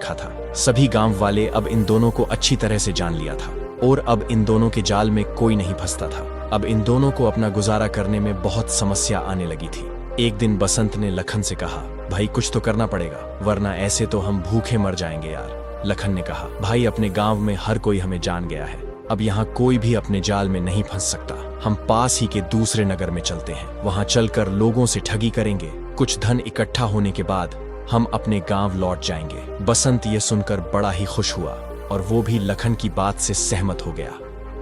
रखा था। सभी गांव वाले अब इन दोनों को अच्छी तरह से जान लिया था और अब इन दोनों के जाल में कोई नहीं फंसता था। अब इन दोनों को अपना गुजारा करने में बहुत समस्या आने लगी थी। एक दिन बसंत ने लखन से कहा, भाई कुछ तो करना पड़ेगा, वरना ऐसे तो हम भूखे मर जाएंगे यार। लखन ने कहा, भाई अपने गांव में हर कोई हमें जान गया है, अब यहाँ कोई भी अपने जाल में नहीं फंस सकता। हम पास ही के दूसरे नगर में चलते हैं, वहाँ चलकर लोगों से ठगी करेंगे। कुछ धन इकट्ठा होने के बाद हम अपने गांव लौट जाएंगे। बसंत ये सुनकर बड़ा ही खुश हुआ और वो भी लखन की बात से सहमत हो गया।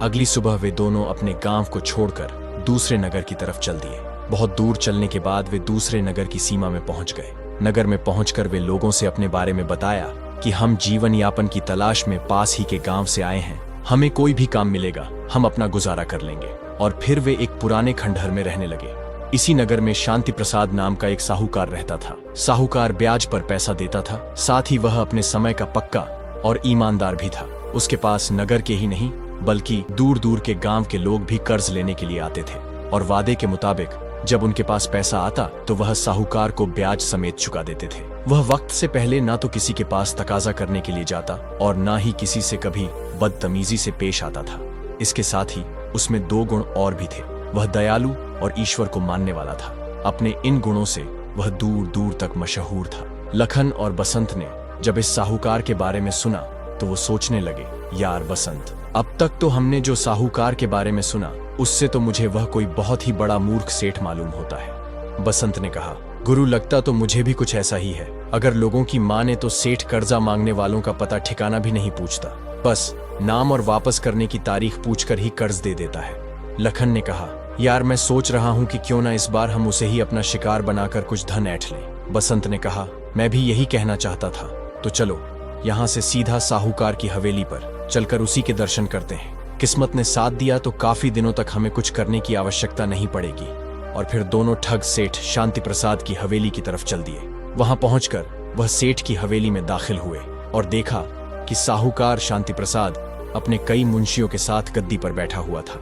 अगली सुबह वे दोनों अपने गांव को छोड़कर दूसरे नगर की तरफ चल दिए। बहुत दूर चलने के बाद वे दूसरे नगर की सीमा में पहुंच गए। नगर में पहुंचकर वे लोगों से अपने बारे में बताया कि हम जीवन यापन की तलाश में पास ही के गांव से आए हैं, हमें कोई भी काम मिलेगा, हम अपना गुजारा कर लेंगे। और फिर वे एक पुराने खंडहर में रहने लगे। इसी नगर में शांति प्रसाद नाम का एक साहूकार रहता था। साहूकार ब्याज पर पैसा देता था, साथ ही वह अपने समय का पक्का और ईमानदार भी था। उसके पास नगर के ही नहीं बल्कि दूर दूर के गांव के लोग भी कर्ज लेने के लिए आते थे और वादे के मुताबिक जब उनके पास पैसा आता तो वह साहूकार को ब्याज समेत चुका देते थे। वह वक्त से पहले ना तो किसी के पास तकाजा करने के लिए जाता और ना ही किसी से कभी बदतमीजी से पेश आता था। इसके साथ ही उसमें 2 गुण और भी थे, वह दयालु और ईश्वर को मानने वाला था। अपने इन गुणों से वह दूर दूर तक मशहूर था। लखन और बसंत ने जब इस साहूकार के बारे में सुना तो वो सोचने लगे, यार बसंत, अब तक तो हमने जो साहूकार के बारे में सुना उससे तो मुझे वह कोई बहुत ही बड़ा मूर्ख सेठ मालूम होता है। बसंत ने कहा, गुरु लगता तो मुझे भी कुछ ऐसा ही है। अगर लोगों की माने तो सेठ कर्जा मांगने वालों का पता ठिकाना भी नहीं पूछता, बस नाम और वापस करने की तारीख पूछकर ही कर्ज दे देता है। लखन ने कहा, यार मैं सोच रहा हूँ कि क्यों ना इस बार हम उसे ही अपना शिकार बनाकर कुछ धन ऐंठ लें। बसंत ने कहा, मैं भी यही कहना चाहता था, तो चलो यहाँ से सीधा साहूकार की हवेली पर चलकर उसी के दर्शन करते हैं। किस्मत ने साथ दिया तो काफी दिनों तक हमें कुछ करने की आवश्यकता नहीं पड़ेगी। और फिर दोनों ठग सेठ शांति प्रसाद की हवेली की तरफ चल दिए। वहां पहुंचकर वह सेठ की हवेली में दाखिल हुए और देखा कि साहूकार शांति प्रसाद अपने कई मुंशियों के साथ गद्दी पर बैठा हुआ था।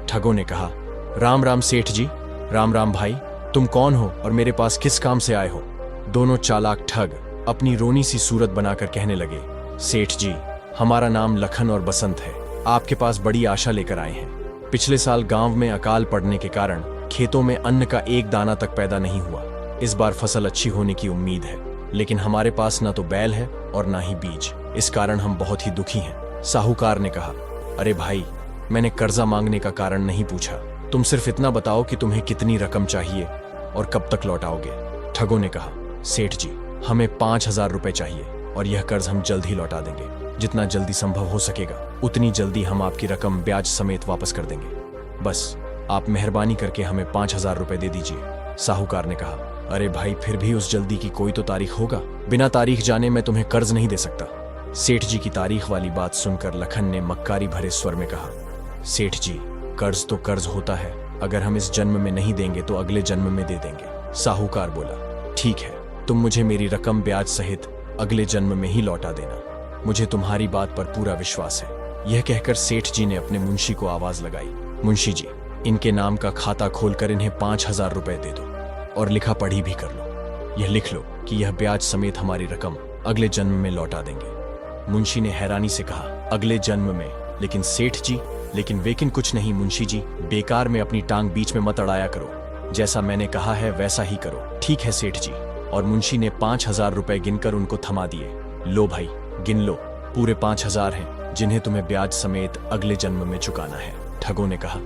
ठगों ने कहा, राम राम सेठ जी। राम राम भाई, तुम कौन हो और मेरे पास किस काम से आए हो? दोनों चालाक ठग अपनी रोनी सी सूरत बनाकर कहने लगे, सेठ जी, हमारा नाम लखन और बसंत है, आपके पास बड़ी आशा लेकर आए हैं। पिछले साल गांव में अकाल पड़ने के कारण खेतों में अन्न का एक दाना तक पैदा नहीं हुआ। इस बार फसल अच्छी होने की उम्मीद है, लेकिन हमारे पास ना तो बैल है और ना ही बीज, इस कारण हम बहुत ही दुखी हैं। साहूकार ने कहा, अरे भाई, मैंने कर्जा मांगने का कारण नहीं पूछा, तुम सिर्फ इतना बताओ कि तुम्हें कितनी रकम चाहिए और कब तक लौटाओगे। ठगों ने कहा, सेठ जी, हमें 5,000 रुपए चाहिए और यह कर्ज हम जल्द ही लौटा देंगे। जितना जल्दी संभव हो सकेगा उतनी जल्दी हम आपकी रकम ब्याज समेत वापस कर देंगे। बस आप मेहरबानी करके हमें 5,000 रुपए दे दीजिए। साहूकार ने कहा, अरे भाई, फिर भी उस जल्दी की कोई तो तारीख होगा, बिना तारीख जाने मैं तुम्हें कर्ज नहीं दे सकता। सेठ जी की तारीख वाली बात सुनकर लखन ने मक्कारी भरे स्वर में कहा, सेठ जी, कर्ज तो कर्ज होता है, अगर हम इस जन्म में नहीं देंगे तो अगले जन्म में दे देंगे। साहूकार बोला, ठीक है, तुम मुझे मेरी रकम ब्याज सहित अगले जन्म में ही लौटा देना, मुझे तुम्हारी बात पर पूरा विश्वास है। यह कहकर सेठ जी ने अपने मुंशी को आवाज लगाई, मुंशी जी, इनके नाम का खाता खोलकर इन्हें 5,000 रुपए दे दो और लिखा पढ़ी भी कर लो। यह लिख लो कि यह ब्याज समेत हमारी रकम अगले जन्म में लौटा देंगे। मुंशी ने हैरानी से कहा, अगले जन्म में? लेकिन सेठ जी, लेकिन कुछ नहीं मुंशी जी, बेकार में अपनी टांग बीच में मत अड़ाया करो, जैसा मैंने कहा है वैसा ही करो। ठीक है सेठ जी। और मुंशी ने 5,000 रुपए गिनकर उनको थमा दिए। लो भाई, गिन लो, पूरे 5,000 हैं जिन्हें तुम्हें ब्याज समेत अगले जन्म में चुकाना है। ठगों ने कहा,